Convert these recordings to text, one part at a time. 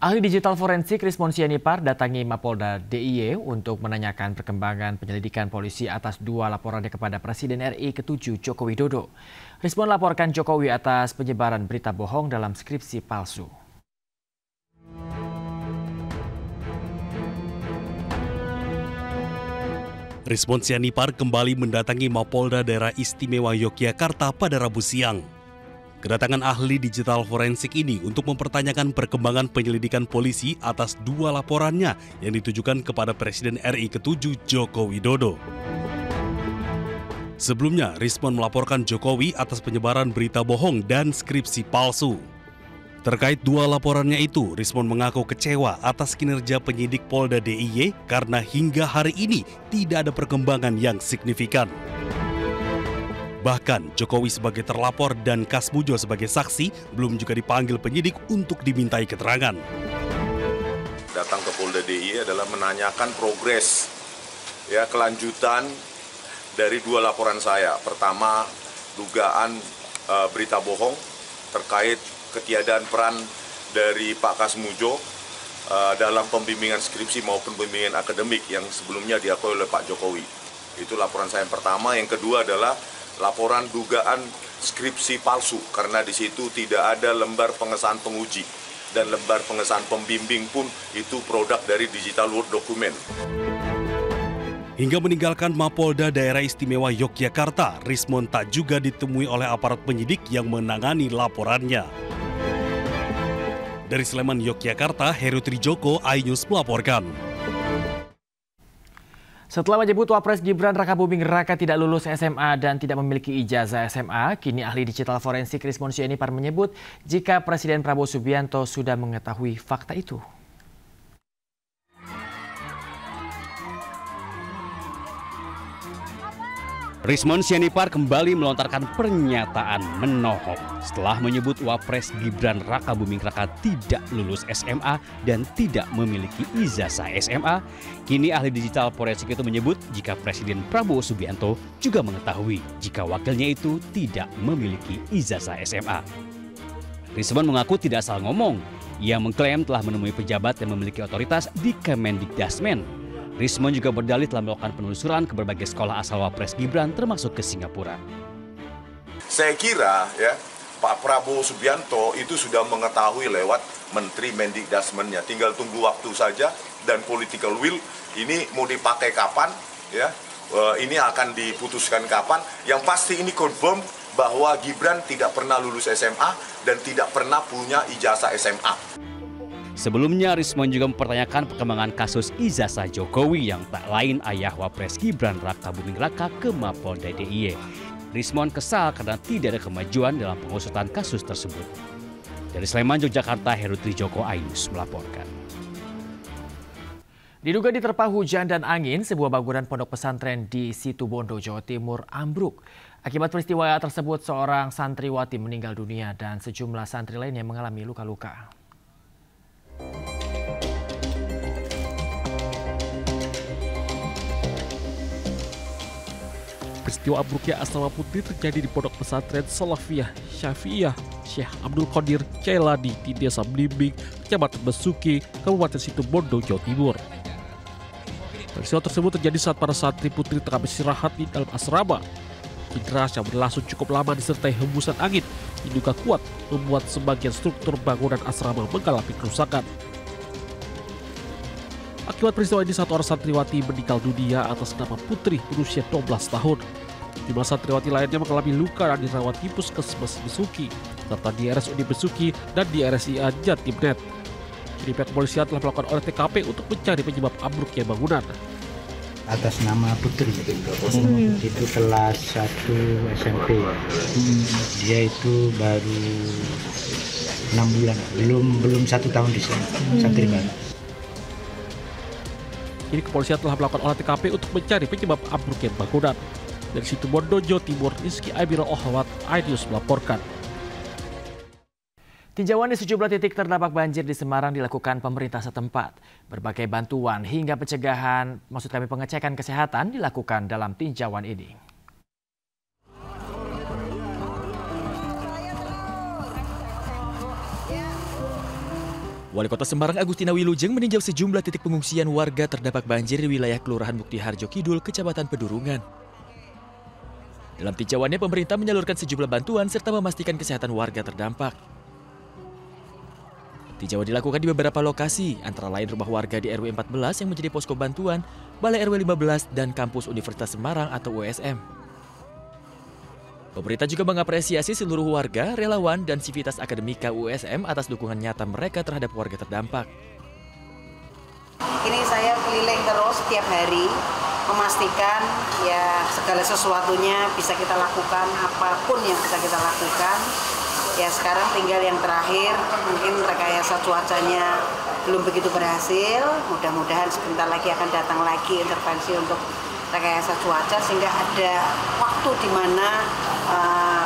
Ahli digital forensik Rismon Sianipar datangi Mapolda DIY untuk menanyakan perkembangan penyelidikan polisi atas 2 laporannya kepada Presiden RI ke-7 Joko Widodo. Rismon laporkan Jokowi atas penyebaran berita bohong dalam skripsi palsu. Rismon Sianipar kembali mendatangi Mapolda Daerah Istimewa Yogyakarta pada Rabu siang. Kedatangan ahli digital forensik ini untuk mempertanyakan perkembangan penyelidikan polisi atas 2 laporannya yang ditujukan kepada Presiden RI ke-7 Joko Widodo. Sebelumnya, Rismon melaporkan Jokowi atas penyebaran berita bohong dan skripsi palsu. Terkait 2 laporannya itu, Rismon mengaku kecewa atas kinerja penyidik Polda DIY karena hingga hari ini tidak ada perkembangan yang signifikan. Bahkan Jokowi sebagai terlapor dan Kasmujo sebagai saksi belum juga dipanggil penyidik untuk dimintai keterangan. Datang ke Polda DIY adalah menanyakan progres, kelanjutan dari 2 laporan saya. Pertama, dugaan berita bohong terkait ketiadaan peran dari Pak Kasmujo dalam pembimbingan skripsi maupun pembimbingan akademik yang sebelumnya diakui oleh Pak Jokowi. Itu laporan saya yang pertama. Yang kedua adalah laporan dugaan skripsi palsu, karena di situ tidak ada lembar pengesahan penguji dan lembar pengesahan pembimbing pun itu produk dari digital Word document. Hingga meninggalkan Mapolda Daerah Istimewa Yogyakarta, Rismon tak juga ditemui oleh aparat penyidik yang menangani laporannya. Dari Sleman, Yogyakarta, Heru Trijoko, iNews melaporkan. Setelah menyebut Wapres Gibran Rakabuming Raka tidak lulus SMA dan tidak memiliki ijazah SMA, kini ahli digital forensik Rismon Sianipar menyebut jika Presiden Prabowo Subianto sudah mengetahui fakta itu. Rismon Sianipar kembali melontarkan pernyataan menohok setelah menyebut Wapres Gibran Rakabuming Raka tidak lulus SMA dan tidak memiliki ijazah SMA. Kini ahli digital forensik itu menyebut jika Presiden Prabowo Subianto juga mengetahui jika wakilnya itu tidak memiliki ijazah SMA. Rismon mengaku tidak salah ngomong. Ia mengklaim telah menemui pejabat yang memiliki otoritas di Kemendikdasmen. Rismon juga berdalih telah melakukan penelusuran ke berbagai sekolah asal Wapres Gibran termasuk ke Singapura. Saya kira Pak Prabowo Subianto itu sudah mengetahui lewat Menteri Mendikdasmennya. Tinggal tunggu waktu saja dan political will ini mau dipakai kapan, ini akan diputuskan kapan. Yang pasti ini confirm bahwa Gibran tidak pernah lulus SMA dan tidak pernah punya ijazah SMA. Sebelumnya, Rismon juga mempertanyakan perkembangan kasus ijazah Jokowi yang tak lain ayah Wapres Gibran Rakabuming Raka ke Mapolda DIY. Rismon kesal karena tidak ada kemajuan dalam pengusutan kasus tersebut. Dari Sleman, Yogyakarta, Heru Trijoko, iNews melaporkan. Diduga diterpa hujan dan angin, sebuah bangunan pondok pesantren di Situbondo, Jawa Timur ambruk. Akibat peristiwa tersebut, seorang santriwati meninggal dunia dan sejumlah santri lainnya mengalami luka-luka. Peristiwa ambruknya asrama putri terjadi di pondok pesantren Salafiyah Syafi'iyah Syekh Abdul Qadir Jailani di Desa Blimbing, Kecamatan Besuki, Kabupaten Situbondo, Jawa Timur. Peristiwa tersebut terjadi saat para santri putri tengah beristirahat di dalam asrama. Hujan deras yang berlangsung cukup lama disertai hembusan angin diduga kuat membuat sebagian struktur bangunan asrama mengalami kerusakan. Akibat peristiwa ini, satu orang santriwati meninggal dunia atas nama Putri berusia 12 tahun. Jumlah santriwati lainnya mengalami luka dan dirawat di Puskesmas Besuki, serta di RSUD Besuki dan di RSIA Jatimnet. Kini pihak kepolisian telah melakukan olah TKP untuk mencari penyebab ambruknya bangunan. Atas nama Putri, itu kelas 1 SMP. Dia itu baru 6 bulan, belum 1 tahun di sana, santri baru. Kini kepolisian telah melakukan olah TKP untuk mencari penyebab ambruknya bangunan. Dari Situbondo, Jawa Timur, Rizky Abiro Ohwat, iNews melaporkan. Tinjauan di sejumlah titik terdampak banjir di Semarang dilakukan pemerintah setempat. Berbagai bantuan hingga pengecekan kesehatan dilakukan dalam tinjauan ini. Wali Kota Semarang Agustina Wilujeng meninjau sejumlah titik pengungsian warga terdampak banjir di wilayah Kelurahan Mukti Harjo Kidul, Kecamatan Pedurungan. Dalam tinjauannya, pemerintah menyalurkan sejumlah bantuan serta memastikan kesehatan warga terdampak. Tinjauan dilakukan di beberapa lokasi, antara lain rumah warga di RW 14 yang menjadi posko bantuan, Balai RW 15, dan kampus Universitas Semarang atau USM. Pemerintah juga mengapresiasi seluruh warga, relawan, dan sivitas akademika USM atas dukungan nyata mereka terhadap warga terdampak. Ini saya keliling terus setiap hari, memastikan ya segala sesuatunya bisa kita lakukan, apapun yang bisa kita lakukan. Ya sekarang tinggal yang terakhir, mungkin rekayasa cuacanya belum begitu berhasil. Mudah-mudahan sebentar lagi akan datang lagi intervensi untuk rekayasa cuaca sehingga ada waktu di mana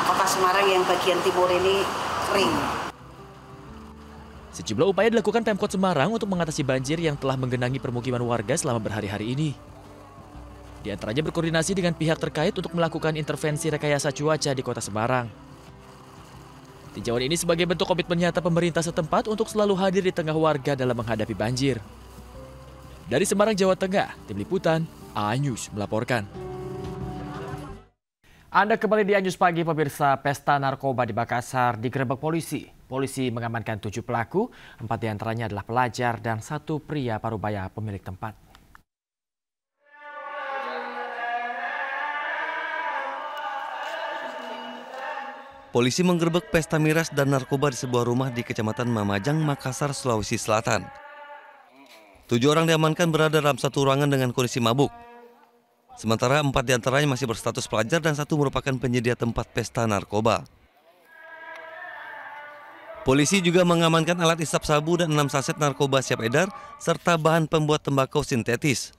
Kota Semarang yang bagian timur ini kering. Sejumlah upaya dilakukan Pemkot Semarang untuk mengatasi banjir yang telah menggenangi permukiman warga selama berhari-hari ini. Di antaranya berkoordinasi dengan pihak terkait untuk melakukan intervensi rekayasa cuaca di Kota Semarang. Tinjauan ini sebagai bentuk komitmen nyata pemerintah setempat untuk selalu hadir di tengah warga dalam menghadapi banjir. Dari Semarang, Jawa Tengah, Tim Liputan, A-News melaporkan. Anda kembali di A-News Pagi, pemirsa. Pesta narkoba di Makassar digerebek polisi. Polisi mengamankan 7 pelaku, 4 diantaranya adalah pelajar dan 1 pria parubaya pemilik tempat. Polisi menggerebek pesta miras dan narkoba di sebuah rumah di Kecamatan Mamajang, Makassar, Sulawesi Selatan. 7 orang diamankan berada dalam satu ruangan dengan kondisi mabuk. Sementara 4 diantaranya masih berstatus pelajar dan 1 merupakan penyedia tempat pesta narkoba. Polisi juga mengamankan alat isap sabu dan 6 saset narkoba siap edar serta bahan pembuat tembakau sintetis.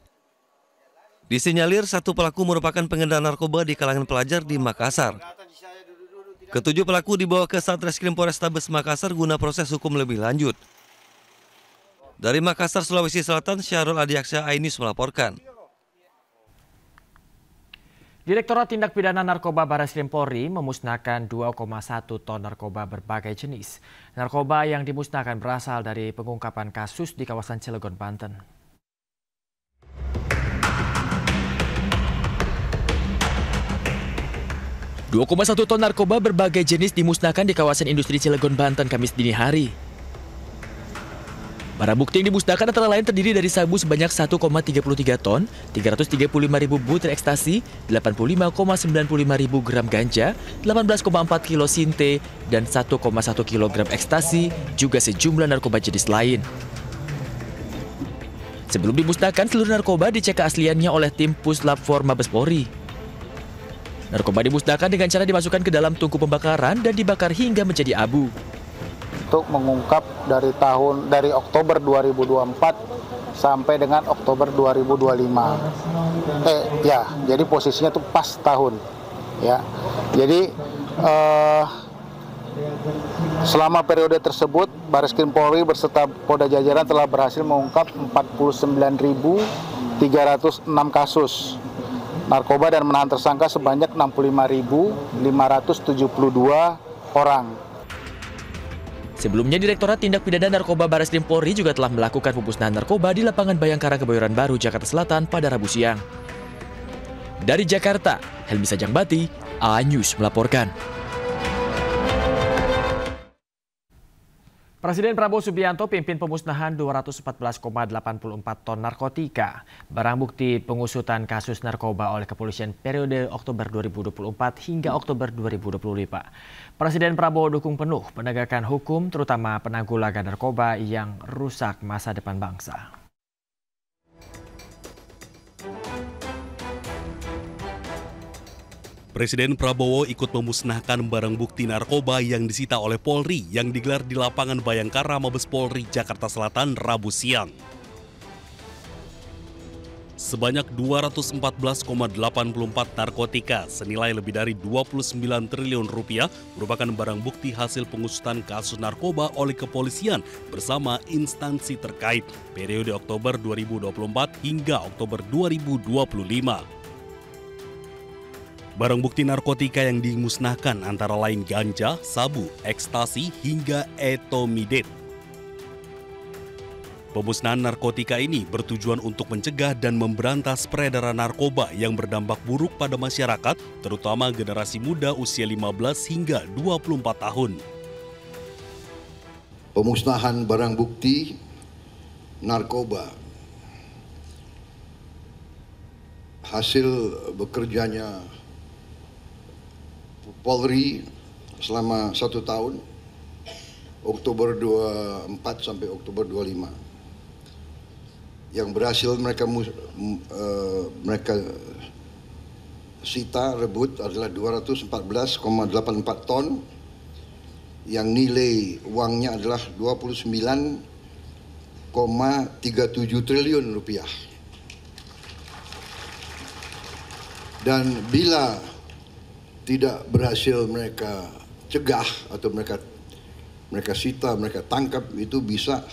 Disinyalir 1 pelaku merupakan pengedar narkoba di kalangan pelajar di Makassar. Ke-7 pelaku dibawa ke Satreskrim Polrestabes Makassar guna proses hukum lebih lanjut. Dari Makassar, Sulawesi Selatan, Syahrul Adiaksa, A-News melaporkan. Direktorat Tindak Pidana Narkoba Barreskrim Polri memusnahkan 2,1 ton narkoba berbagai jenis. Narkoba yang dimusnahkan berasal dari pengungkapan kasus di kawasan Cilegon, Banten. $2,1 ton narkoba berbagai jenis dimusnahkan di kawasan industri Cilegon, Banten, Kamis dini hari. Barang bukti yang dimusnahkan antara lain terdiri dari sabu sebanyak 1,33 ton, 335.000 butir ekstasi, 85,95 ribu gram ganja, 18,4 kilo sinte, dan 1,1 kilogram ekstasi, juga sejumlah narkoba jenis lain. Sebelum dimusnahkan, seluruh narkoba dicek keasliannya oleh tim Puslap 4 Mabes Polri. Narkoba dimusnahkan dengan cara dimasukkan ke dalam tungku pembakaran dan dibakar hingga menjadi abu. Untuk mengungkap dari Oktober 2024 sampai dengan Oktober 2025. Jadi posisinya tuh pas tahun. Ya. Jadi selama periode tersebut Barreskrim Polri beserta Polda jajaran telah berhasil mengungkap 49.306 kasus narkoba dan menahan tersangka sebanyak 65.572 orang. Sebelumnya, Direktorat Tindak Pidana Narkoba Barreskrim Polri juga telah melakukan pemusnahan narkoba di lapangan Bayangkara, Kebayoran Baru, Jakarta Selatan pada Rabu siang. Dari Jakarta, Helmi Sajangbati, A-News melaporkan. Presiden Prabowo Subianto pimpin pemusnahan 214,84 ton narkotika. Barang bukti pengusutan kasus narkoba oleh kepolisian periode Oktober 2024 hingga Oktober 2025. Presiden Prabowo dukung penuh penegakan hukum terutama penanggulangan narkoba yang rusak masa depan bangsa. Presiden Prabowo ikut memusnahkan barang bukti narkoba yang disita oleh Polri yang digelar di lapangan Bayangkara Mabes Polri, Jakarta Selatan, Rabu siang. Sebanyak 214,84 narkotika senilai lebih dari 29 triliun rupiah merupakan barang bukti hasil pengusutan kasus narkoba oleh kepolisian bersama instansi terkait periode Oktober 2024 hingga Oktober 2025. Barang bukti narkotika yang dimusnahkan antara lain ganja, sabu, ekstasi, hingga etomidate. Pemusnahan narkotika ini bertujuan untuk mencegah dan memberantas peredaran narkoba yang berdampak buruk pada masyarakat, terutama generasi muda usia 15 hingga 24 tahun. Pemusnahan barang bukti narkoba hasil bekerjanya Polri selama 1 tahun, Oktober 24 sampai Oktober 25. Yang berhasil mereka sita rebut adalah 214,84 ton, yang nilai uangnya adalah 29,37 triliun rupiah. Dan bila tidak berhasil mereka cegah atau mereka sita, mereka tangkap, itu bisa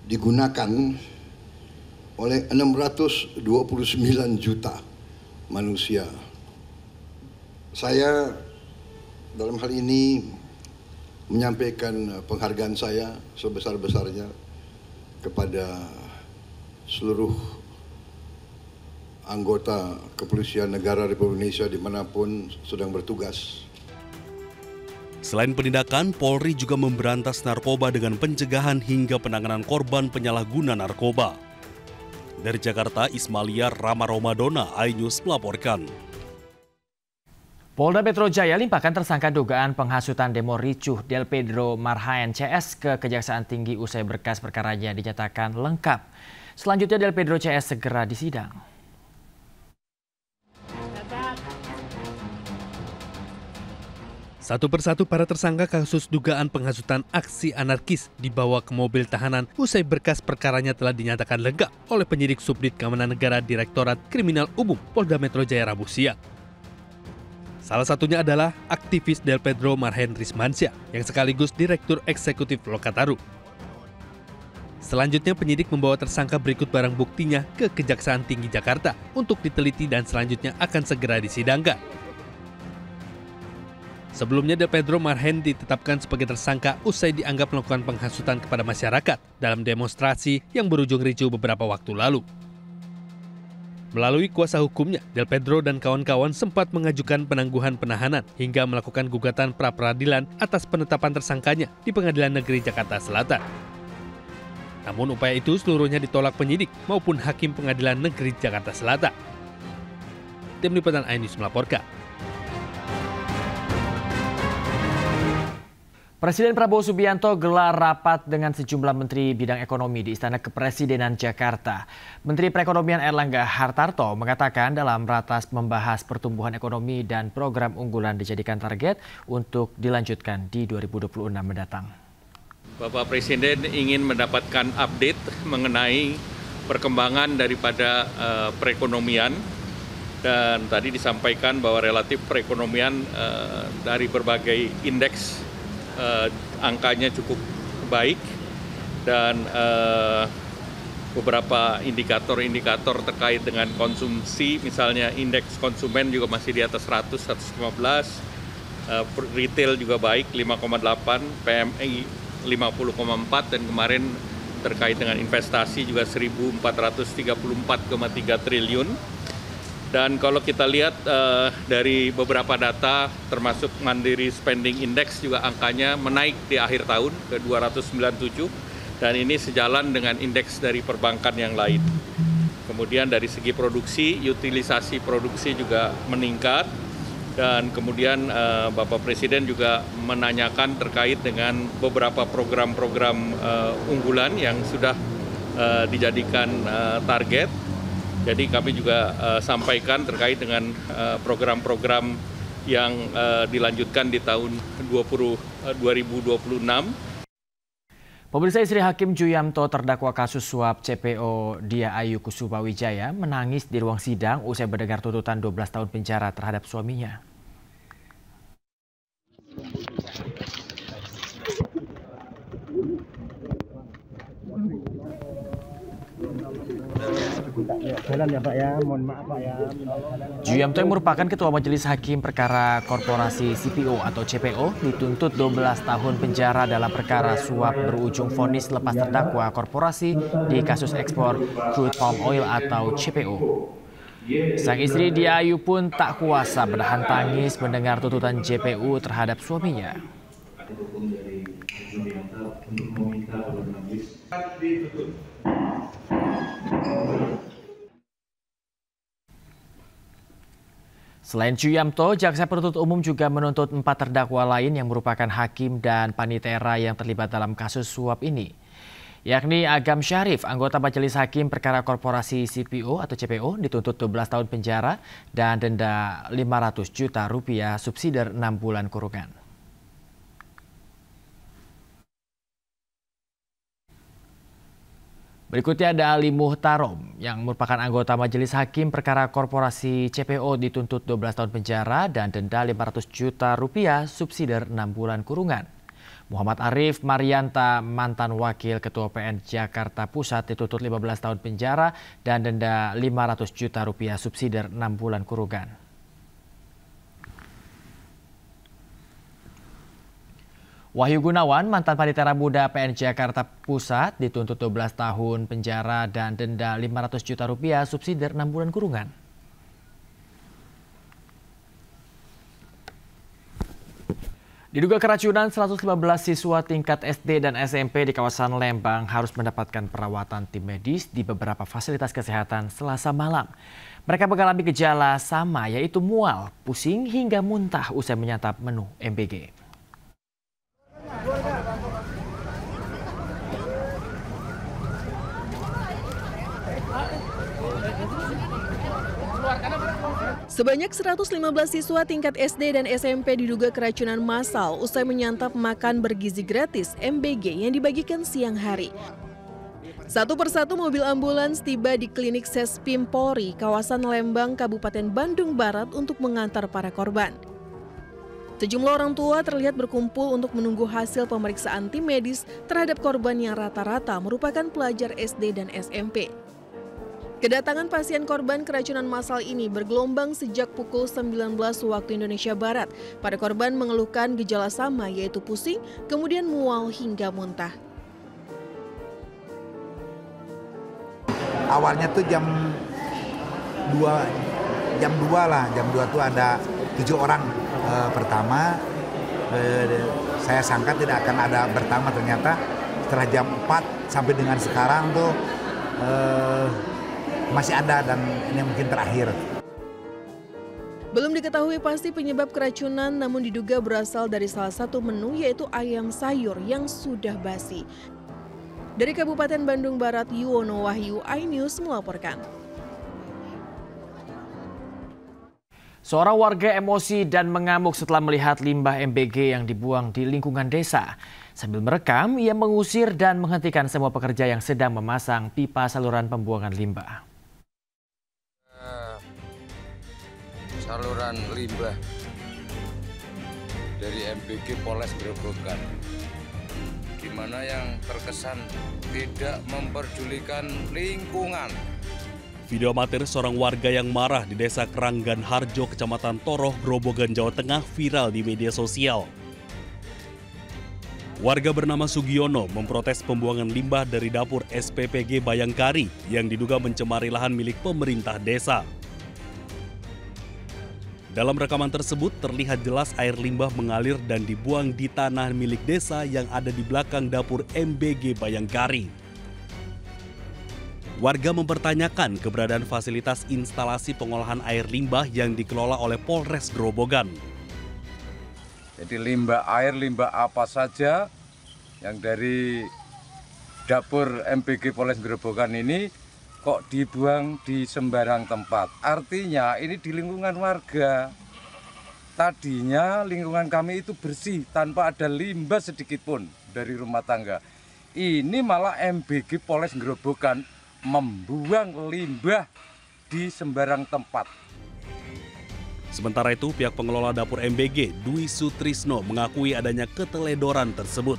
digunakan oleh 629 juta manusia. Saya dalam hal ini menyampaikan penghargaan saya sebesar-besarnya kepada seluruh anggota Kepolisian Negara Republik Indonesia dimanapun sedang bertugas. Selain penindakan, Polri juga memberantas narkoba dengan pencegahan hingga penanganan korban penyalahguna narkoba. Dari Jakarta, Ismalia Rama Romadona, iNews melaporkan. Polda Metro Jaya limpahkan tersangka dugaan penghasutan demo ricuh Del Pedro Marhaen CS ke Kejaksaan Tinggi usai berkas perkaranya dinyatakan lengkap. Selanjutnya Del Pedro CS segera disidang. Satu persatu para tersangka kasus dugaan penghasutan aksi anarkis dibawa ke mobil tahanan usai berkas perkaranya telah dinyatakan lengkap oleh penyidik Subdit Keamanan Negara Direktorat Kriminal Umum Polda Metro Jaya Rabu siang. Salah satunya adalah aktivis Del Pedro Marhaen Rismansyah yang sekaligus Direktur Eksekutif Lokataru. Selanjutnya penyidik membawa tersangka berikut barang buktinya ke Kejaksaan Tinggi Jakarta untuk diteliti dan selanjutnya akan segera disidangkan. Sebelumnya Del Pedro Marhaen ditetapkan sebagai tersangka usai dianggap melakukan penghasutan kepada masyarakat dalam demonstrasi yang berujung ricuh beberapa waktu lalu. Melalui kuasa hukumnya, Del Pedro dan kawan-kawan sempat mengajukan penangguhan penahanan hingga melakukan gugatan pra-peradilan atas penetapan tersangkanya di Pengadilan Negeri Jakarta Selatan. Namun upaya itu seluruhnya ditolak penyidik maupun Hakim Pengadilan Negeri Jakarta Selatan. Tim Liputan iNews melaporkan. Presiden Prabowo Subianto gelar rapat dengan sejumlah menteri bidang ekonomi di Istana Kepresidenan Jakarta. Menteri Perekonomian Erlangga Hartarto mengatakan dalam ratas membahas pertumbuhan ekonomi dan program unggulan dijadikan target untuk dilanjutkan di 2026 mendatang. Bapak Presiden ingin mendapatkan update mengenai perkembangan daripada perekonomian, dan tadi disampaikan bahwa relatif perekonomian dari berbagai indeks angkanya cukup baik, dan beberapa indikator-indikator terkait dengan konsumsi, misalnya indeks konsumen juga masih di atas 100, 115, retail juga baik 5,8, PMI 50,4, dan kemarin terkait dengan investasi juga 1.434,3 triliun. Dan kalau kita lihat dari beberapa data termasuk Mandiri Spending Index juga angkanya menaik di akhir tahun ke 297, dan ini sejalan dengan indeks dari perbankan yang lain. Kemudian dari segi produksi, utilisasi produksi juga meningkat, dan kemudian Bapak Presiden juga menanyakan terkait dengan beberapa program-program unggulan yang sudah dijadikan target. Jadi kami juga sampaikan terkait dengan program-program yang dilanjutkan di tahun 2026. Pemirsa, istri Hakim Juyamto terdakwa kasus suap CPO Dia Ayu Kusuma Wijaya menangis di ruang sidang usai mendengar tuntutan 12 tahun penjara terhadap suaminya. Jalan ya Pak ya, mohon maaf Pak ya. Juyamto yang merupakan Ketua Majelis Hakim Perkara Korporasi CPO atau CPO dituntut 12 tahun penjara dalam perkara suap berujung vonis lepas terdakwa korporasi di kasus ekspor crude palm oil atau CPO. Sang istri Dia Ayu pun tak kuasa menahan tangis mendengar tuntutan JPU terhadap suaminya. Selain Juyamto, Jaksa Penuntut Umum juga menuntut 4 terdakwa lain yang merupakan hakim dan panitera yang terlibat dalam kasus suap ini, yakni Agam Syarif, anggota Majelis Hakim Perkara Korporasi CPO atau CPO, dituntut 12 tahun penjara dan denda 500 juta rupiah subsidiar 6 bulan kurungan. Berikutnya ada Ali Muhtarom yang merupakan anggota Majelis Hakim Perkara Korporasi CPO dituntut 12 tahun penjara dan denda 500 juta rupiah subsidiar 6 bulan kurungan. Muhammad Arif Marianta, mantan Wakil Ketua PN Jakarta Pusat dituntut 15 tahun penjara dan denda 500 juta rupiah subsidiar 6 bulan kurungan. Wahyu Gunawan, mantan panitera muda PN Jakarta Pusat dituntut 12 tahun penjara dan denda 500 juta rupiah subsidiar 6 bulan kurungan. Diduga keracunan 115 siswa tingkat SD dan SMP di kawasan Lembang harus mendapatkan perawatan tim medis di beberapa fasilitas kesehatan Selasa malam. Mereka mengalami gejala sama, yaitu mual, pusing hingga muntah usai menyantap menu MBG. Sebanyak 115 siswa tingkat SD dan SMP diduga keracunan massal usai menyantap makan bergizi gratis MBG yang dibagikan siang hari. Satu persatu mobil ambulans tiba di klinik Sespim Polri, kawasan Lembang, Kabupaten Bandung Barat untuk mengantar para korban. Sejumlah orang tua terlihat berkumpul untuk menunggu hasil pemeriksaan tim medis terhadap korban yang rata-rata merupakan pelajar SD dan SMP. Kedatangan pasien korban keracunan massal ini bergelombang sejak pukul 19 waktu Indonesia Barat. Para korban mengeluhkan gejala sama, yaitu pusing, kemudian mual hingga muntah. Awalnya tuh jam 2 lah, jam 2 tuh ada 7 orang pertama. Saya sangka tidak akan ada bertambah, ternyata setelah jam 4 sampai dengan sekarang tuh masih ada dan ini mungkin terakhir. Belum diketahui pasti penyebab keracunan, namun diduga berasal dari salah satu menu, yaitu ayam sayur yang sudah basi. Dari Kabupaten Bandung Barat, Yuwono Wahyu, iNews melaporkan. Seorang warga emosi dan mengamuk setelah melihat limbah MBG yang dibuang di lingkungan desa. Sambil merekam, ia mengusir dan menghentikan semua pekerja yang sedang memasang pipa saluran pembuangan limbah. Saluran limbah dari MBG Polres Grobogan, di mana yang terkesan tidak memperdulikan lingkungan. Video amatir seorang warga yang marah di Desa Keranggan Harjo, Kecamatan Toroh, Grobogan, Jawa Tengah viral di media sosial. Warga bernama Sugiono memprotes pembuangan limbah dari dapur SPPG Bayangkari yang diduga mencemari lahan milik pemerintah desa. Dalam rekaman tersebut terlihat jelas air limbah mengalir dan dibuang di tanah milik desa yang ada di belakang dapur MBG Bayangkari. Warga mempertanyakan keberadaan fasilitas instalasi pengolahan air limbah yang dikelola oleh Polres Grobogan. Jadi limbah air, limbah apa saja yang dari dapur MBG Polres Grobogan ini kok dibuang di sembarang tempat. Artinya ini di lingkungan warga. Tadinya lingkungan kami itu bersih tanpa ada limbah sedikit pun dari rumah tangga. Ini malah MBG Polres Grobogan membuang limbah di sembarang tempat. Sementara itu, pihak pengelola dapur MBG, Dwi Sutrisno, mengakui adanya keteledoran tersebut.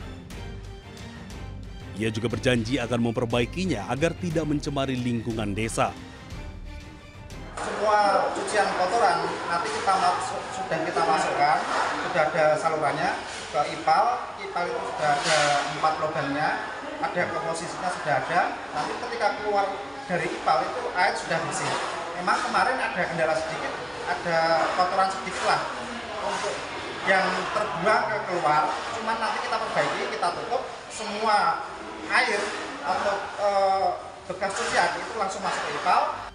Ia juga berjanji akan memperbaikinya agar tidak mencemari lingkungan desa. semua cucian kotoran nanti sudah kita masukkan, sudah ada salurannya ke IPAL itu sudah ada 4 lubangnya, ada komposisinya sudah ada. Nanti ketika keluar dari IPAL itu air sudah bersih. Memang kemarin ada kendala sedikit, ada kotoran sedikit lah untuk yang terbuang ke keluar. Cuman nanti kita perbaiki, kita tutup semua air atau bekas cucian itu langsung masuk ke IPAL.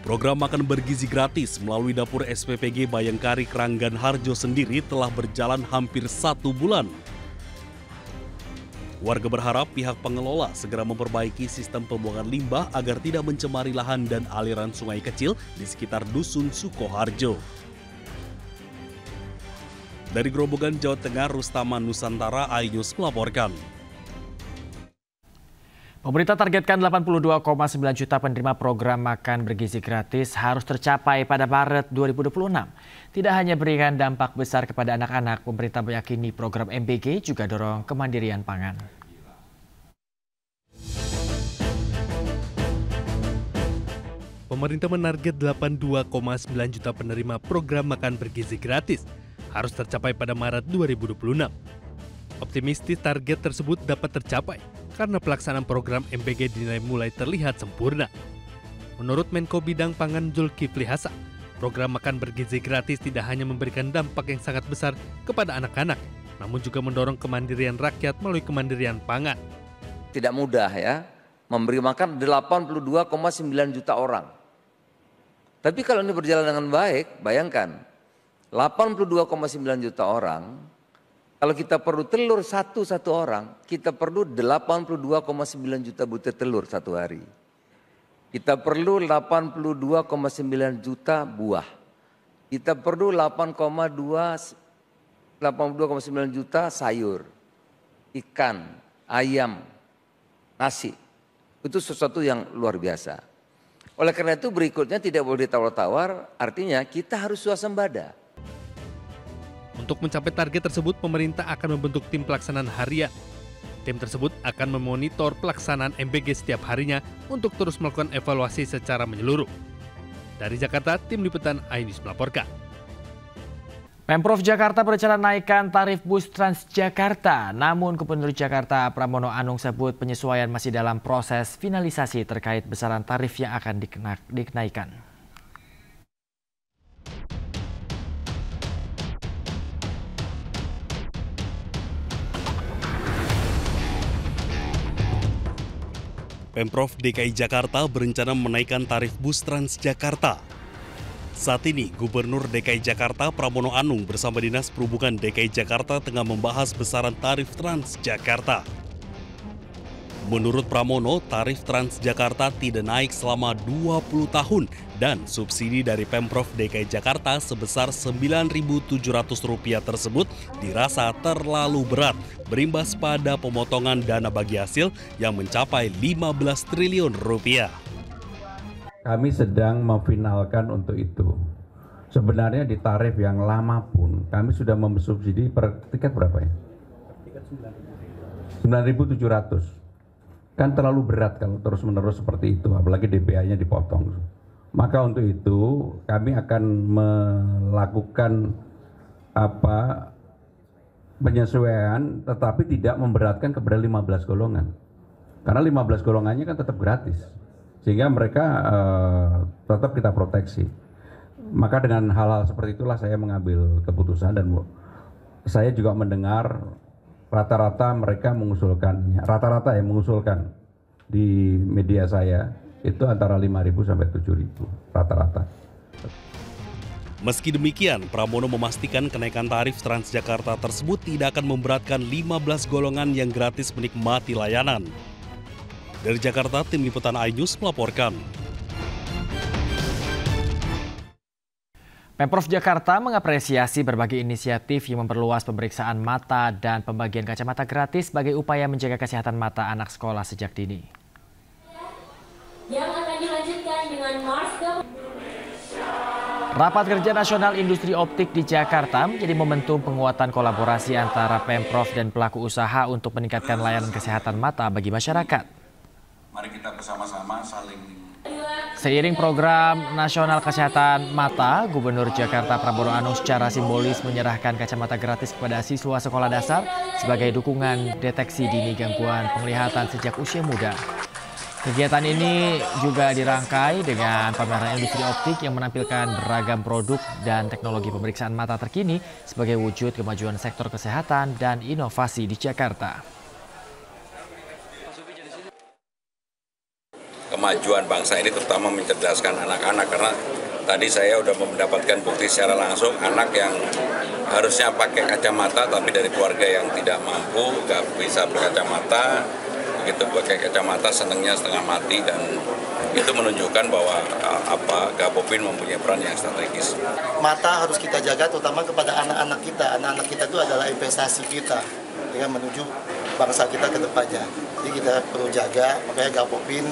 Program makan bergizi gratis melalui dapur SPPG Bayangkari Keranggan Harjo sendiri telah berjalan hampir 1 bulan. Warga berharap pihak pengelola segera memperbaiki sistem pembuangan limbah agar tidak mencemari lahan dan aliran sungai kecil di sekitar Dusun Sukoharjo. Dari Grobogan, Jawa Tengah, Rustaman Nusantara, iNews melaporkan. Pemerintah targetkan 82,9 juta penerima program makan bergizi gratis harus tercapai pada Maret 2026. Tidak hanya berikan dampak besar kepada anak-anak, pemerintah meyakini program MBG juga dorong kemandirian pangan. Pemerintah menarget 82,9 juta penerima program makan bergizi gratis harus tercapai pada Maret 2026. Optimistis target tersebut dapat tercapai karena pelaksanaan program MBG dinilai mulai terlihat sempurna. Menurut Menko Bidang Pangan Zulkifli Hasan, program makan bergizi gratis tidak hanya memberikan dampak yang sangat besar kepada anak-anak, namun juga mendorong kemandirian rakyat melalui kemandirian pangan. Tidak mudah ya, memberi makan 82,9 juta orang. Tapi kalau ini berjalan dengan baik, bayangkan 82,9 juta orang, kalau kita perlu telur satu orang, kita perlu 82,9 juta butir telur satu hari. Kita perlu 82,9 juta buah. Kita perlu 82,9 juta sayur, ikan, ayam, nasi. Itu sesuatu yang luar biasa. Oleh karena itu berikutnya tidak boleh ditawar-tawar, artinya kita harus swasembada. Untuk mencapai target tersebut, pemerintah akan membentuk tim pelaksanaan harian. Tim tersebut akan memonitor pelaksanaan MBG setiap harinya untuk terus melakukan evaluasi secara menyeluruh. Dari Jakarta, tim liputan iNews melaporkan. Pemprov Jakarta berencana naikkan tarif bus Transjakarta. Namun Gubernur Jakarta Pramono Anung sebut penyesuaian masih dalam proses finalisasi terkait besaran tarif yang akan dinaikkan. Pemprov DKI Jakarta berencana menaikkan tarif bus Transjakarta. Saat ini, Gubernur DKI Jakarta Pramono Anung bersama Dinas Perhubungan DKI Jakarta tengah membahas besaran tarif Transjakarta. Menurut Pramono, tarif Transjakarta tidak naik selama 20 tahun dan subsidi dari Pemprov DKI Jakarta sebesar Rp9.700 tersebut dirasa terlalu berat, berimbas pada pemotongan dana bagi hasil yang mencapai Rp15 triliun. Kami sedang memfinalkan untuk itu. Sebenarnya di tarif yang lama pun kami sudah mensubsidi per tiket berapa ya? 9.700. Kan terlalu berat kalau terus-menerus seperti itu, apalagi DPA-nya dipotong. Maka untuk itu kami akan melakukan penyesuaian, tetapi tidak memberatkan kepada 15 golongan. Karena 15 golongannya kan tetap gratis, sehingga mereka tetap kita proteksi. Maka dengan hal-hal seperti itulah saya mengambil keputusan, dan saya juga mendengar rata-rata mereka mengusulkan, yang mengusulkan di media saya itu antara 5.000 sampai 7.000 rata-rata. Meski demikian, Pramono memastikan kenaikan tarif Transjakarta tersebut tidak akan memberatkan 15 golongan yang gratis menikmati layanan. Dari Jakarta, tim liputan iNews melaporkan. Pemprov Jakarta mengapresiasi berbagai inisiatif yang memperluas pemeriksaan mata dan pembagian kacamata gratis sebagai upaya menjaga kesehatan mata anak sekolah sejak dini. Yang akan dilanjutkan dengan masker. Rapat Kerja Nasional Industri Optik di Jakarta menjadi momentum penguatan kolaborasi antara Pemprov dan pelaku usaha untuk meningkatkan layanan kesehatan mata bagi masyarakat. Mari kita bersama-sama saling Seiring program nasional kesehatan mata, Gubernur Jakarta Prabowo Anung secara simbolis menyerahkan kacamata gratis kepada siswa sekolah dasar sebagai dukungan deteksi dini gangguan penglihatan sejak usia muda. Kegiatan ini juga dirangkai dengan pameran industri optik yang menampilkan beragam produk dan teknologi pemeriksaan mata terkini sebagai wujud kemajuan sektor kesehatan dan inovasi di Jakarta. Kemajuan bangsa ini terutama mencerdaskan anak-anak, karena tadi saya sudah mendapatkan bukti secara langsung anak yang harusnya pakai kacamata tapi dari keluarga yang tidak mampu, nggak bisa berkacamata, begitu pakai kacamata senangnya setengah mati, dan itu menunjukkan bahwa Gapopin mempunyai peran yang strategis. Mata harus kita jaga terutama kepada anak-anak kita. Anak-anak kita itu adalah investasi kita dengan menuju bangsa kita ke depannya. Jadi kita perlu jaga, makanya Gapopin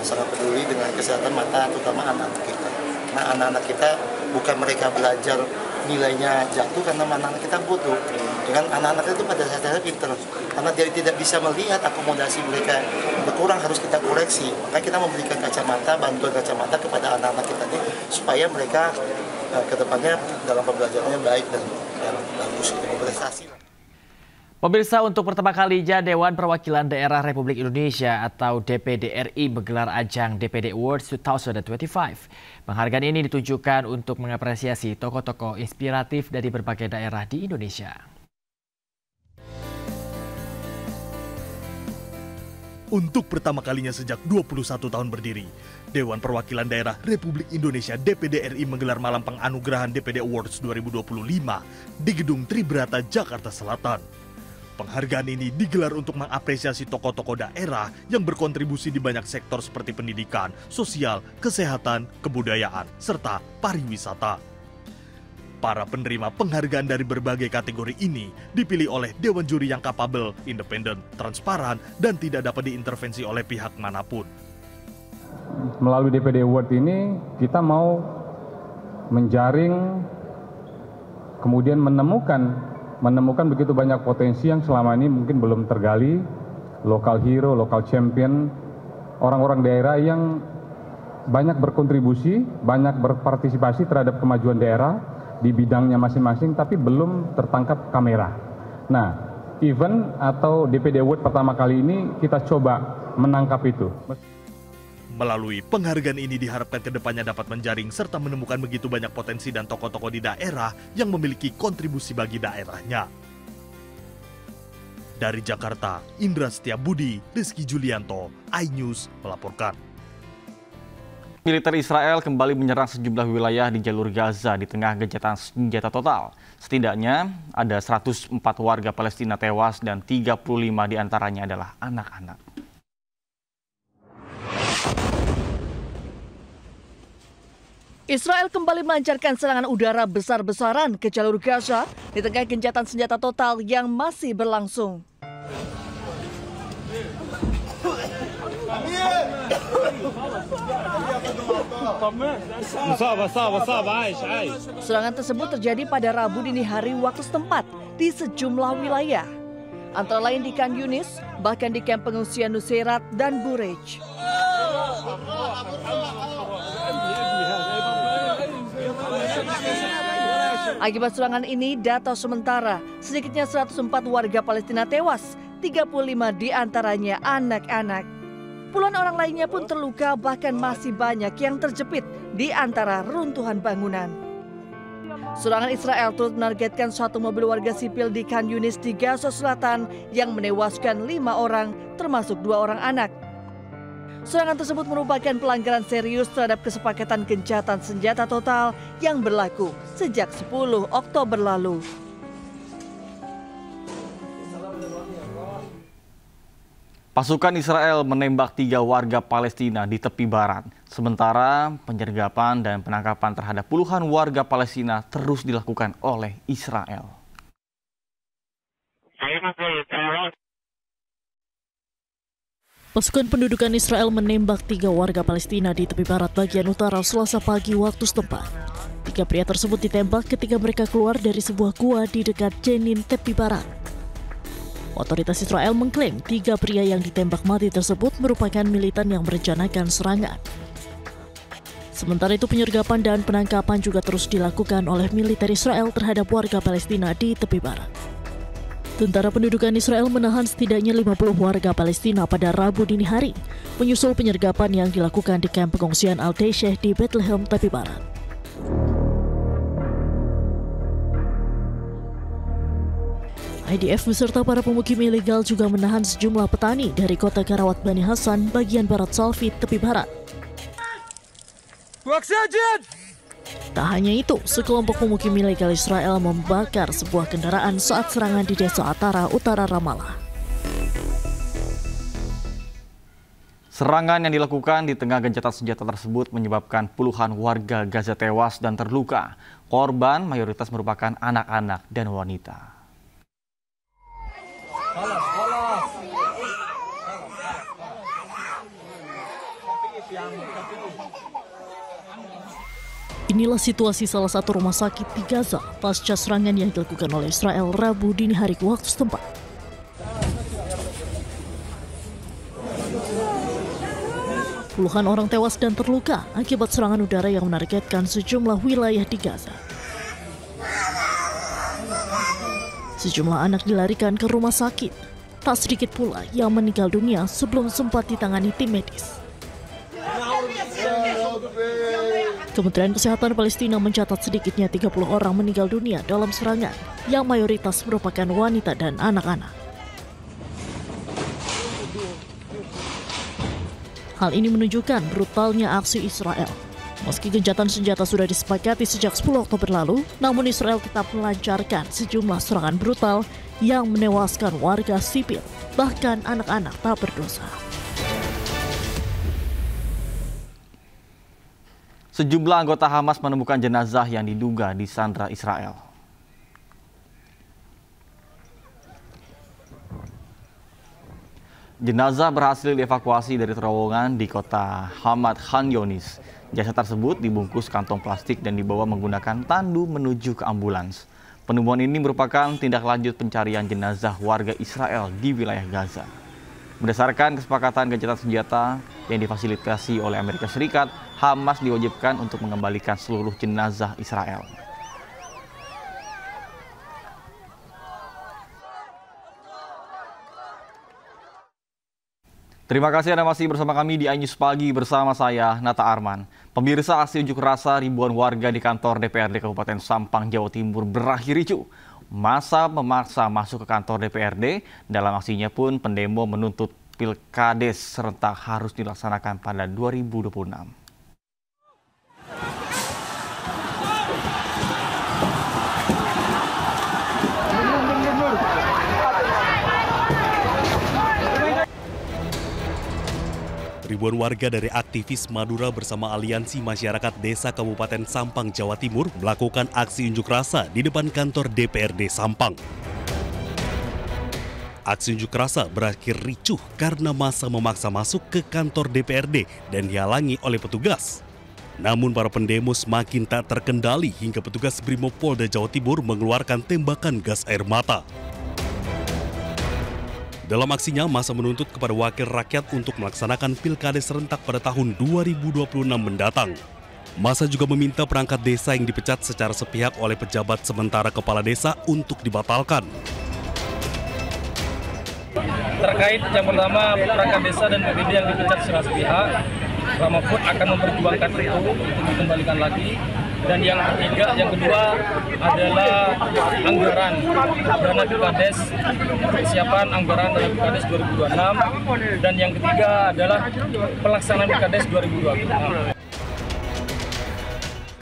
sangat peduli dengan kesehatan mata terutama anak-anak kita. Nah, anak-anak kita bukan mereka belajar nilainya jatuh karena anak-anak kita butuh. Dengan anak-anak itu pada dasarnya pintar, karena dia tidak bisa melihat akomodasi mereka berkurang, harus kita koreksi. Maka kita memberikan kacamata, bantuan kacamata kepada anak-anak kita ini supaya mereka ke depannya dalam pembelajarannya baik dan bagus, berprestasi. Pemirsa, untuk pertama kalinya Dewan Perwakilan Daerah Republik Indonesia atau DPD RI menggelar ajang DPD Awards 2025. Penghargaan ini ditujukan untuk mengapresiasi tokoh-tokoh inspiratif dari berbagai daerah di Indonesia. Untuk pertama kalinya sejak 21 tahun berdiri, Dewan Perwakilan Daerah Republik Indonesia DPD RI menggelar malam penganugerahan DPD Awards 2025 di Gedung Tribrata, Jakarta Selatan. Penghargaan ini digelar untuk mengapresiasi tokoh-tokoh daerah yang berkontribusi di banyak sektor seperti pendidikan, sosial, kesehatan, kebudayaan, serta pariwisata. Para penerima penghargaan dari berbagai kategori ini dipilih oleh Dewan Juri yang kapabel, independen, transparan, dan tidak dapat diintervensi oleh pihak manapun. Melalui DPD Award ini kita mau menjaring, kemudian menemukan begitu banyak potensi yang selama ini mungkin belum tergali, lokal hero, lokal champion, orang-orang daerah yang banyak berkontribusi, banyak berpartisipasi terhadap kemajuan daerah di bidangnya masing-masing, tapi belum tertangkap kamera. Nah, event atau DPD Award pertama kali ini kita coba menangkap itu. Melalui penghargaan ini diharapkan kedepannya dapat menjaring serta menemukan begitu banyak potensi dan tokoh-tokoh di daerah yang memiliki kontribusi bagi daerahnya. Dari Jakarta, Indra Setiabudi, Rizky Julianto, iNews melaporkan. Militer Israel kembali menyerang sejumlah wilayah di jalur Gaza di tengah gencatan senjata total. Setidaknya ada 104 warga Palestina tewas dan 35 diantaranya adalah anak-anak. Israel kembali melancarkan serangan udara besar-besaran ke jalur Gaza di tengah gencatan senjata total yang masih berlangsung. Serangan tersebut terjadi pada Rabu dini hari waktu setempat di sejumlah wilayah, antara lain di Khan Yunis, bahkan di kamp pengungsian Nuseirat dan Burej. Akibat serangan ini, data sementara sedikitnya 104 warga Palestina tewas, 35 diantaranya anak-anak. Puluhan orang lainnya pun terluka, bahkan masih banyak yang terjepit di antara runtuhan bangunan. Serangan Israel turut menargetkan satu mobil warga sipil di Khan Yunis di Gaza Selatan yang menewaskan 5 orang, termasuk 2 orang anak. Serangan tersebut merupakan pelanggaran serius terhadap kesepakatan gencatan senjata total yang berlaku sejak 10 Oktober lalu. Pasukan Israel menembak 3 warga Palestina di tepi barat. Sementara penyergapan dan penangkapan terhadap puluhan warga Palestina terus dilakukan oleh Israel. Pasukan pendudukan Israel menembak 3 warga Palestina di tepi barat bagian utara Selasa pagi waktu setempat. 3 pria tersebut ditembak ketika mereka keluar dari sebuah gua di dekat Jenin, tepi barat. Otoritas Israel mengklaim 3 pria yang ditembak mati tersebut merupakan militan yang merencanakan serangan. Sementara itu penyergapan dan penangkapan juga terus dilakukan oleh militer Israel terhadap warga Palestina di tepi barat. Tentara pendudukan Israel menahan setidaknya 50 warga Palestina pada Rabu dini hari, menyusul penyergapan yang dilakukan di kamp pengungsian Al-Deisheh di Bethlehem, tepi barat. IDF beserta para pemukim ilegal juga menahan sejumlah petani dari kota Karawat Bani Hasan, bagian barat Salfit, tepi barat. Tak hanya itu, sekelompok pemukim ilegal Israel membakar sebuah kendaraan saat serangan di desa Atara, utara Ramallah. Serangan yang dilakukan di tengah gencatan senjata tersebut menyebabkan puluhan warga Gaza tewas dan terluka. Korban mayoritas merupakan anak-anak dan wanita. Inilah situasi salah satu rumah sakit di Gaza pasca serangan yang dilakukan oleh Israel Rabu dini hari waktu setempat. Puluhan orang tewas dan terluka akibat serangan udara yang menargetkan sejumlah wilayah di Gaza. Sejumlah anak dilarikan ke rumah sakit. Tak sedikit pula yang meninggal dunia sebelum sempat ditangani tim medis. Kementerian Kesehatan Palestina mencatat sedikitnya 30 orang meninggal dunia dalam serangan, yang mayoritas merupakan wanita dan anak-anak. Hal ini menunjukkan brutalnya aksi Israel. Meski gencatan senjata sudah disepakati sejak 10 Oktober lalu, namun Israel tetap melancarkan sejumlah serangan brutal yang menewaskan warga sipil, bahkan anak-anak tak berdosa. Sejumlah anggota Hamas menemukan jenazah yang diduga disandra Israel. Jenazah berhasil dievakuasi dari terowongan di kota Hamad Khan Yunis. Jasad tersebut dibungkus kantong plastik dan dibawa menggunakan tandu menuju ke ambulans. Penemuan ini merupakan tindak lanjut pencarian jenazah warga Israel di wilayah Gaza. Berdasarkan kesepakatan gencatan senjata yang difasilitasi oleh Amerika Serikat, Hamas diwajibkan untuk mengembalikan seluruh jenazah Israel. Terima kasih Anda masih bersama kami di iNews Pagi bersama saya, Nata Arman. Pemirsa, aksi unjuk rasa ribuan warga di kantor DPRD Kabupaten Sampang, Jawa Timur berakhir ricuh. Massa memaksa masuk ke kantor DPRD. Dalam aksinya pun pendemo menuntut Pilkades serentak harus dilaksanakan pada 2026. Ribuan warga dari aktivis Madura bersama Aliansi Masyarakat Desa Kabupaten Sampang, Jawa Timur melakukan aksi unjuk rasa di depan kantor DPRD Sampang. Aksi unjuk rasa berakhir ricuh karena massa memaksa masuk ke kantor DPRD dan dihalangi oleh petugas. Namun para pendemo semakin tak terkendali hingga petugas Brimopolda Jawa Timur mengeluarkan tembakan gas air mata. Dalam aksinya, massa menuntut kepada wakil rakyat untuk melaksanakan pilkades serentak pada tahun 2026 mendatang. Massa juga meminta perangkat desa yang dipecat secara sepihak oleh pejabat sementara kepala desa untuk dibatalkan. Terkait yang pertama, perangkat desa dan PBD yang dipecat secara sepihak, Ramafut akan memperjuangkan itu untuk dikembalikan lagi. Dan yang ketiga, yang kedua adalah anggaran dana Pilkades, persiapan anggaran dana Pilkades 2026, dan yang ketiga adalah pelaksanaan Pilkades 2026.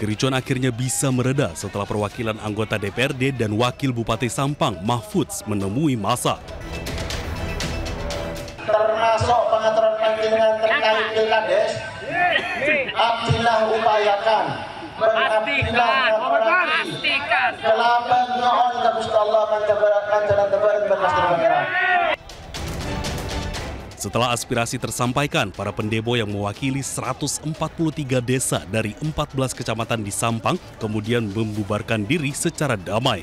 Kericuan akhirnya bisa mereda setelah perwakilan anggota DPRD dan Wakil Bupati Sampang, Mahfudz, menemui massa. Termasuk pengaturan panjenengan terkait Pilkades, abdilah upayakan. Pastikan. Kelaban nyoon ka Gusti Allah manjabaran berkasih. Setelah aspirasi tersampaikan, para pendemo yang mewakili 143 desa dari 14 kecamatan di Sampang kemudian membubarkan diri secara damai.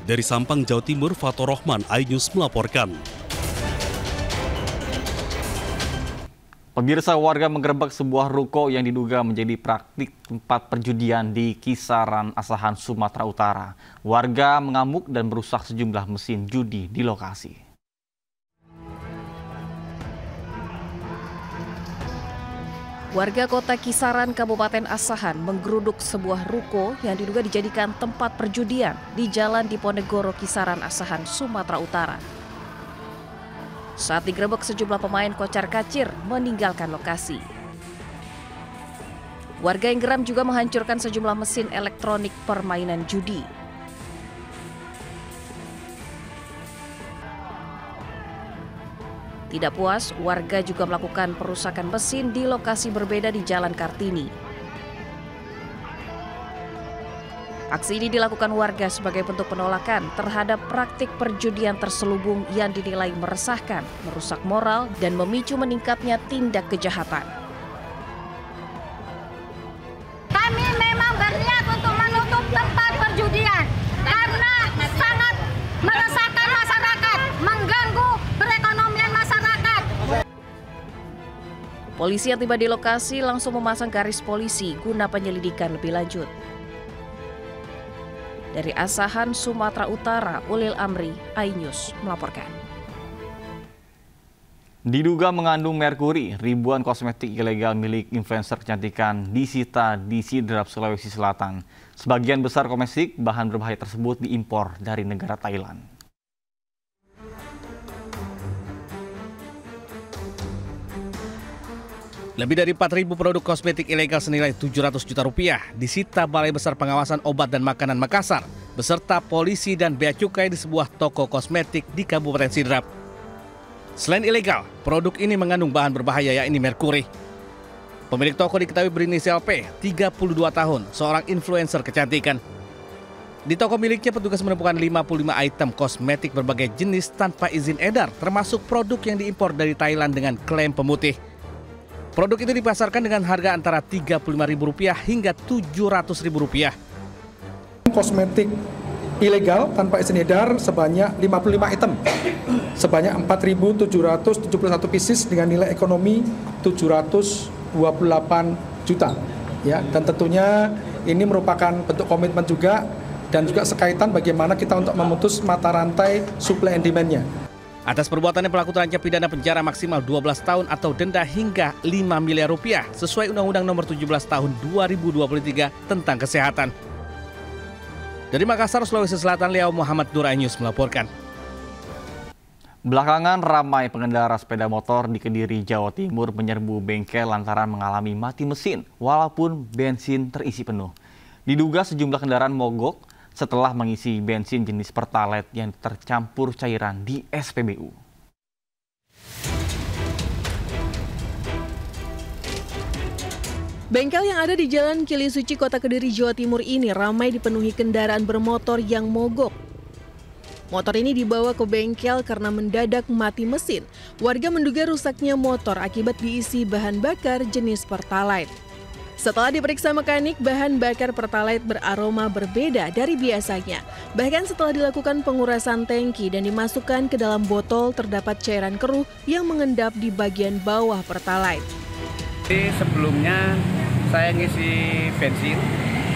Dari Sampang, Jawa Timur, Fatur Rahman, iNews melaporkan. Pemirsa, warga menggerebek sebuah ruko yang diduga menjadi praktik tempat perjudian di Kisaran, Asahan, Sumatera Utara. Warga mengamuk dan merusak sejumlah mesin judi di lokasi. Warga kota Kisaran, Kabupaten Asahan menggeruduk sebuah ruko yang diduga dijadikan tempat perjudian di Jalan Diponegoro, Kisaran, Asahan, Sumatera Utara. Saat digerebek, sejumlah pemain kocar-kacir meninggalkan lokasi. Warga yang geram juga menghancurkan sejumlah mesin elektronik permainan judi. Tidak puas, warga juga melakukan perusakan mesin di lokasi berbeda di Jalan Kartini. Aksi ini dilakukan warga sebagai bentuk penolakan terhadap praktik perjudian terselubung yang dinilai meresahkan, merusak moral, dan memicu meningkatnya tindak kejahatan. Kami memang berniat untuk menutup tempat perjudian karena sangat meresahkan masyarakat, mengganggu perekonomian masyarakat. Polisi yang tiba di lokasi langsung memasang garis polisi guna penyelidikan lebih lanjut. Dari Asahan, Sumatera Utara, Ulil Amri, iNews melaporkan. Diduga mengandung merkuri, ribuan kosmetik ilegal milik influencer kecantikan disita di Sidrap, Sulawesi Selatan. Sebagian besar kosmetik bahan berbahaya tersebut diimpor dari negara Thailand. Lebih dari 4.000 produk kosmetik ilegal senilai 700 juta rupiah disita Balai Besar Pengawasan Obat dan Makanan Makassar beserta polisi dan bea cukai di sebuah toko kosmetik di Kabupaten Sidrap. Selain ilegal, produk ini mengandung bahan berbahaya yakni merkuri. Pemilik toko diketahui berinisial P, 32 tahun, seorang influencer kecantikan. Di toko miliknya petugas menemukan 55 item kosmetik berbagai jenis tanpa izin edar, termasuk produk yang diimpor dari Thailand dengan klaim pemutih. Produk itu dipasarkan dengan harga antara Rp35.000 hingga Rp700.000. Kosmetik ilegal tanpa izin edar sebanyak 55 item, sebanyak 4.771 pieces dengan nilai ekonomi 728 juta. Ya, dan tentunya ini merupakan bentuk komitmen juga dan juga sekaitan bagaimana kita untuk memutus mata rantai supply and demand-nya. Atas perbuatannya pelaku terancam pidana penjara maksimal 12 tahun atau denda hingga Rp5 miliar sesuai Undang-Undang Nomor 17 Tahun 2023 tentang kesehatan. Dari Makassar, Sulawesi Selatan, Leo Muhammad Nur, iNews melaporkan. Belakangan ramai pengendara sepeda motor di Kediri, Jawa Timur menyerbu bengkel lantaran mengalami mati mesin walaupun bensin terisi penuh. Diduga sejumlah kendaraan mogok setelah mengisi bensin jenis Pertalite yang tercampur cairan di SPBU. Bengkel yang ada di Jalan Kilisuci, Kota Kediri, Jawa Timur ini ramai dipenuhi kendaraan bermotor yang mogok. Motor ini dibawa ke bengkel karena mendadak mati mesin. Warga menduga rusaknya motor akibat diisi bahan bakar jenis Pertalite. Setelah diperiksa mekanik, bahan bakar Pertalite beraroma berbeda dari biasanya. Bahkan setelah dilakukan pengurasan tangki dan dimasukkan ke dalam botol, terdapat cairan keruh yang mengendap di bagian bawah Pertalite. Jadi sebelumnya saya ngisi bensin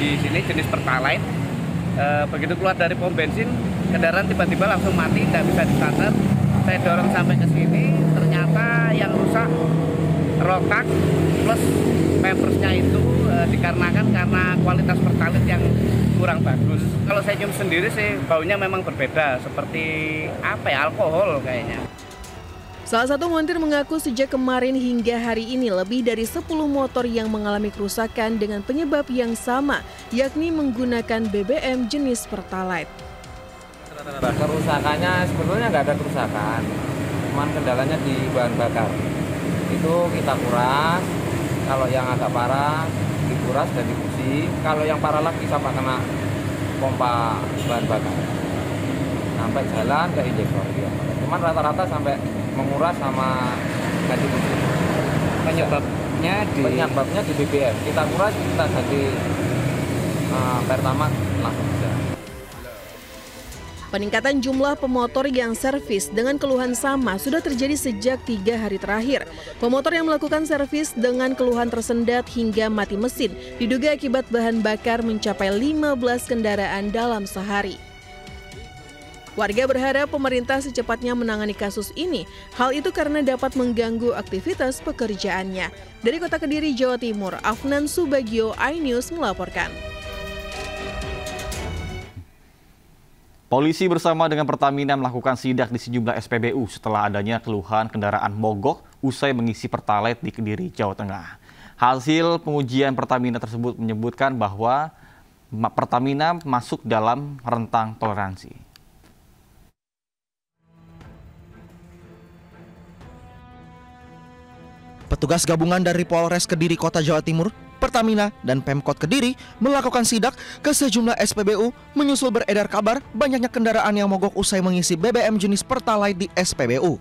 di sini jenis Pertalite. Begitu keluar dari pom bensin, kendaraan tiba-tiba langsung mati, tidak bisa distarter. Saya dorong sampai ke sini, ternyata yang rusak rokak plus pampersnya itu dikarenakan karena kualitas Pertalite yang kurang bagus. Kalau saya nyium sendiri sih baunya memang berbeda, seperti alkohol kayaknya. Salah satu montir mengaku sejak kemarin hingga hari ini lebih dari 10 motor yang mengalami kerusakan dengan penyebab yang sama, yakni menggunakan BBM jenis Pertalite. Kerusakannya sebetulnya nggak ada kerusakan, cuman kendalanya di bahan bakar. Itu kita kuras, kalau yang agak parah dikuras dan dicuci, kalau yang parah lagi sama kena pompa bahan bakar sampai jalan ke injektor ya. Cuman rata-rata sampai menguras sama ganti cuci. Penyebabnya di BBM, kita kuras, kita ganti Pertamax langsung bisa. Peningkatan jumlah pemotor yang servis dengan keluhan sama sudah terjadi sejak 3 hari terakhir. Pemotor yang melakukan servis dengan keluhan tersendat hingga mati mesin diduga akibat bahan bakar mencapai 15 kendaraan dalam sehari. Warga berharap pemerintah secepatnya menangani kasus ini. Hal itu karena dapat mengganggu aktivitas pekerjaannya. Dari Kota Kediri, Jawa Timur, Afnan Subagio, iNews melaporkan. Polisi bersama dengan Pertamina melakukan sidak di sejumlah SPBU setelah adanya keluhan kendaraan mogok usai mengisi Pertalite di Kediri, Jawa Tengah. Hasil pengujian Pertamina tersebut menyebutkan bahwa Pertamina masuk dalam rentang toleransi. Petugas gabungan dari Polres Kediri Kota Jawa Timur, Pertamina, dan Pemkot Kediri melakukan sidak ke sejumlah SPBU menyusul beredar kabar banyaknya kendaraan yang mogok usai mengisi BBM jenis Pertalite di SPBU.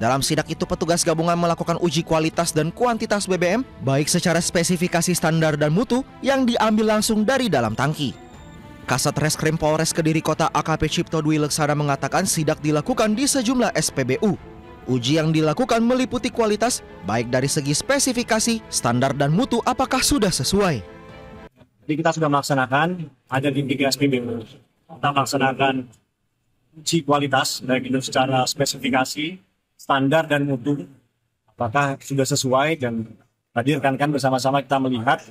Dalam sidak itu, petugas gabungan melakukan uji kualitas dan kuantitas BBM, baik secara spesifikasi standar dan mutu yang diambil langsung dari dalam tangki. Kasat Reskrim Polres Kediri Kota AKP Cipto Dwi Leksana mengatakan sidak dilakukan di sejumlah SPBU. Uji yang dilakukan meliputi kualitas, baik dari segi spesifikasi, standar, dan mutu apakah sudah sesuai. Jadi kita sudah melaksanakan, ada di 3 SPBU. Kita melaksanakan uji kualitas, baik itu secara spesifikasi, standar, dan mutu. Apakah sudah sesuai, dan tadi rekan-rekan bersama-sama kita melihat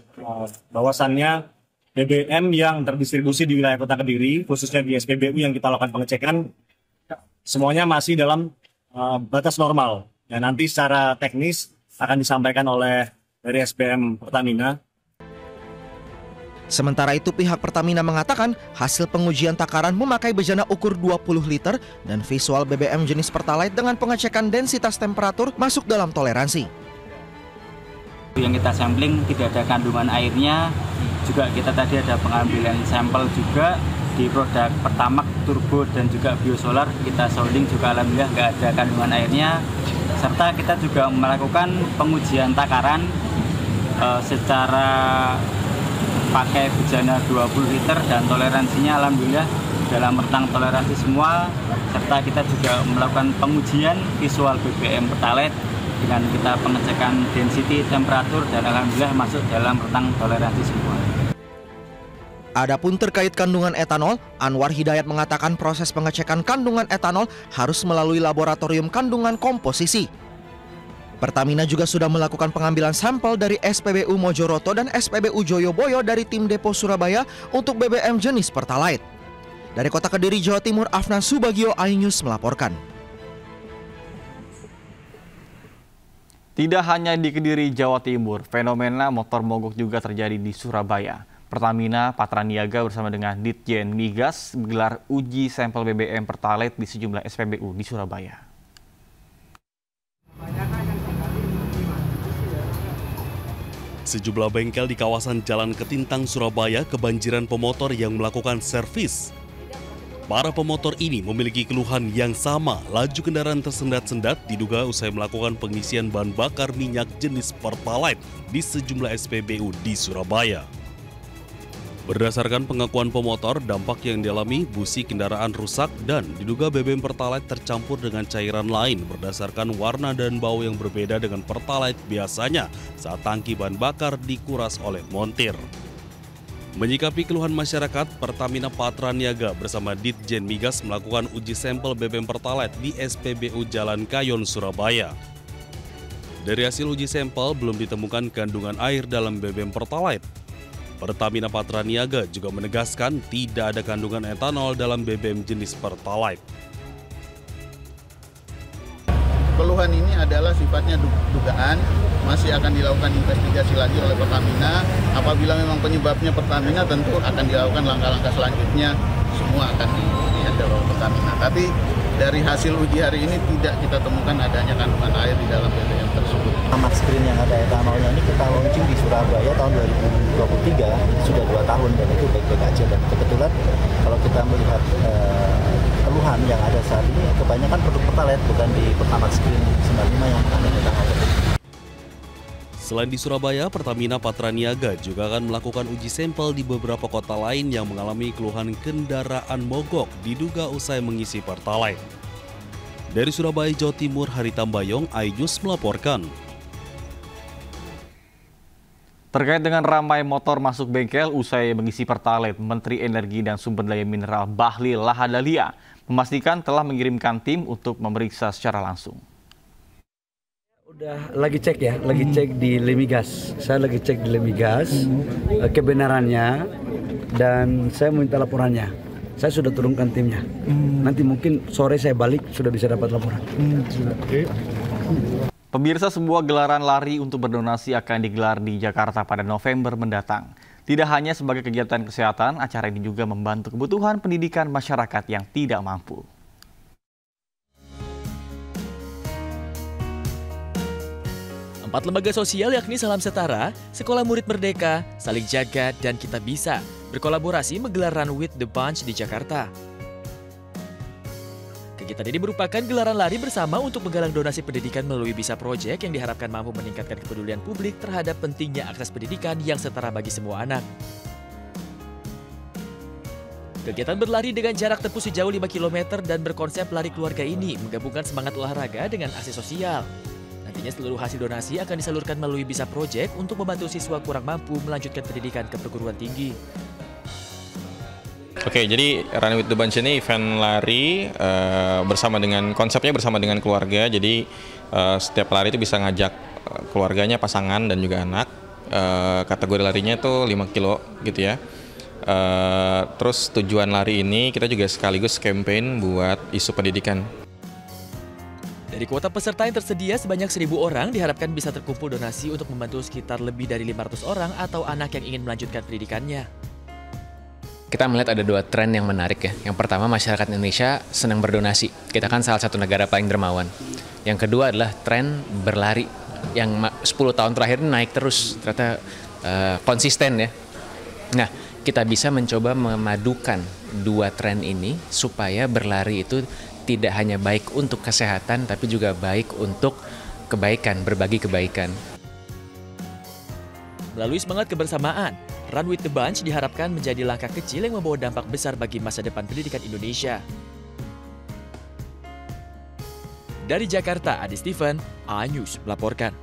bahwasannya BBM yang terdistribusi di wilayah Kota Kediri, khususnya di SPBU yang kita lakukan pengecekan, semuanya masih dalam batas normal. Ya, nanti secara teknis akan disampaikan oleh dari SPM Pertamina. Sementara itu, pihak Pertamina mengatakan hasil pengujian takaran memakai bejana ukur 20 liter dan visual BBM jenis Pertalite dengan pengecekan densitas temperatur masuk dalam toleransi. Yang kita sampling tidak ada kandungan airnya, juga kita tadi ada pengambilan sampel juga. Di produk Pertamax, Turbo, dan juga Biosolar kita sounding juga alhamdulillah nggak ada kandungan airnya. Serta kita juga melakukan pengujian takaran secara pakai bejana 20 liter dan toleransinya alhamdulillah dalam rentang toleransi semua. Serta kita juga melakukan pengujian visual BBM Pertalite dengan kita pengecekan density temperatur dan alhamdulillah masuk dalam rentang toleransi semua. Adapun terkait kandungan etanol, Anwar Hidayat mengatakan proses pengecekan kandungan etanol harus melalui laboratorium kandungan komposisi. Pertamina juga sudah melakukan pengambilan sampel dari SPBU Mojoroto dan SPBU Joyoboyo dari tim Depo Surabaya untuk BBM jenis Pertalite. Dari Kota Kediri, Jawa Timur, Afnan Subagio, iNews melaporkan. Tidak hanya di Kediri, Jawa Timur, fenomena motor mogok juga terjadi di Surabaya. Pertamina Patraniaga bersama dengan Ditjen Migas menggelar uji sampel BBM Pertalite di sejumlah SPBU di Surabaya. Sejumlah bengkel di kawasan Jalan Ketintang, Surabaya kebanjiran pemotor yang melakukan servis. Para pemotor ini memiliki keluhan yang sama, laju kendaraan tersendat-sendat diduga usai melakukan pengisian bahan bakar minyak jenis Pertalite di sejumlah SPBU di Surabaya. Berdasarkan pengakuan pemotor, dampak yang dialami busi kendaraan rusak dan diduga BBM Pertalite tercampur dengan cairan lain berdasarkan warna dan bau yang berbeda dengan Pertalite biasanya saat tangki bahan bakar dikuras oleh montir. Menyikapi keluhan masyarakat, Pertamina Patraniaga bersama Ditjen Migas melakukan uji sampel BBM Pertalite di SPBU Jalan Kayon, Surabaya. Dari hasil uji sampel belum ditemukan kandungan air dalam BBM Pertalite. Pertamina Patraniaga juga menegaskan tidak ada kandungan etanol dalam BBM jenis Pertalite. Keluhan ini adalah sifatnya dugaan, masih akan dilakukan investigasi lagi oleh Pertamina. Apabila memang penyebabnya Pertamina, tentu akan dilakukan langkah-langkah selanjutnya, semua akan dihandle oleh Pertamina. Tapi dari hasil uji hari ini tidak kita temukan adanya kandungan air di dalam BBM tersebut. Pertamax Green yang ada etanolnya ini kita launching di Surabaya tahun 2023, sudah 2 tahun dan itu baik-baik aja. Dan kebetulan kalau kita melihat keluhan yang ada saat ini, kebanyakan produk Pertalite bukan di Pertamax Green 95 yang mengandung etanol. Selain di Surabaya, Pertamina Patraniaga juga akan melakukan uji sampel di beberapa kota lain yang mengalami keluhan kendaraan mogok diduga usai mengisi Pertalite. Dari Surabaya, Jawa Timur, Hari Tambayong, iNews melaporkan. Terkait dengan ramai motor masuk bengkel usai mengisi Pertalite, Menteri Energi dan Sumber Daya Mineral Bahlil Lahadalia memastikan telah mengirimkan tim untuk memeriksa secara langsung. Udah lagi cek ya, lagi cek di Lemigas. Saya lagi cek di Lemigas kebenarannya dan saya minta laporannya. Saya sudah turunkan timnya. Nanti mungkin sore saya balik sudah bisa dapat laporan. Pemirsa, sebuah gelaran lari untuk berdonasi akan digelar di Jakarta pada November mendatang. Tidak hanya sebagai kegiatan kesehatan, acara ini juga membantu kebutuhan pendidikan masyarakat yang tidak mampu. Empat lembaga sosial yakni Salam Setara, Sekolah Murid Merdeka, Saling Jaga, dan Kita Bisa berkolaborasi menggelar Run with the Bunch di Jakarta. Kegiatan ini merupakan gelaran lari bersama untuk menggalang donasi pendidikan melalui Bisa Project yang diharapkan mampu meningkatkan kepedulian publik terhadap pentingnya akses pendidikan yang setara bagi semua anak. Kegiatan berlari dengan jarak tempuh sejauh 5 km dan berkonsep lari keluarga ini menggabungkan semangat olahraga dengan aksi sosial. Nantinya seluruh hasil donasi akan disalurkan melalui Bisa Project untuk membantu siswa kurang mampu melanjutkan pendidikan ke perguruan tinggi. Oke, jadi Run with the Bunch ini event lari konsepnya bersama dengan keluarga. Jadi setiap lari itu bisa ngajak keluarganya, pasangan dan juga anak. Kategori larinya itu 5 kilo gitu ya. Terus tujuan lari ini kita juga sekaligus campaign buat isu pendidikan. Dari kuota peserta yang tersedia sebanyak 1.000 orang diharapkan bisa terkumpul donasi untuk membantu sekitar lebih dari 500 orang atau anak yang ingin melanjutkan pendidikannya. Kita melihat ada dua tren yang menarik ya. Yang pertama, masyarakat Indonesia senang berdonasi. Kita kan salah satu negara paling dermawan. Yang kedua adalah tren berlari yang 10 tahun terakhir naik terus, ternyata konsisten ya. Nah, kita bisa mencoba memadukan dua tren ini supaya berlari itu tidak hanya baik untuk kesehatan, tapi juga baik untuk kebaikan, berbagi kebaikan. Melalui semangat kebersamaan, Run with the Bunch diharapkan menjadi langkah kecil yang membawa dampak besar bagi masa depan pendidikan Indonesia. Dari Jakarta, Adi Steven, iNews melaporkan.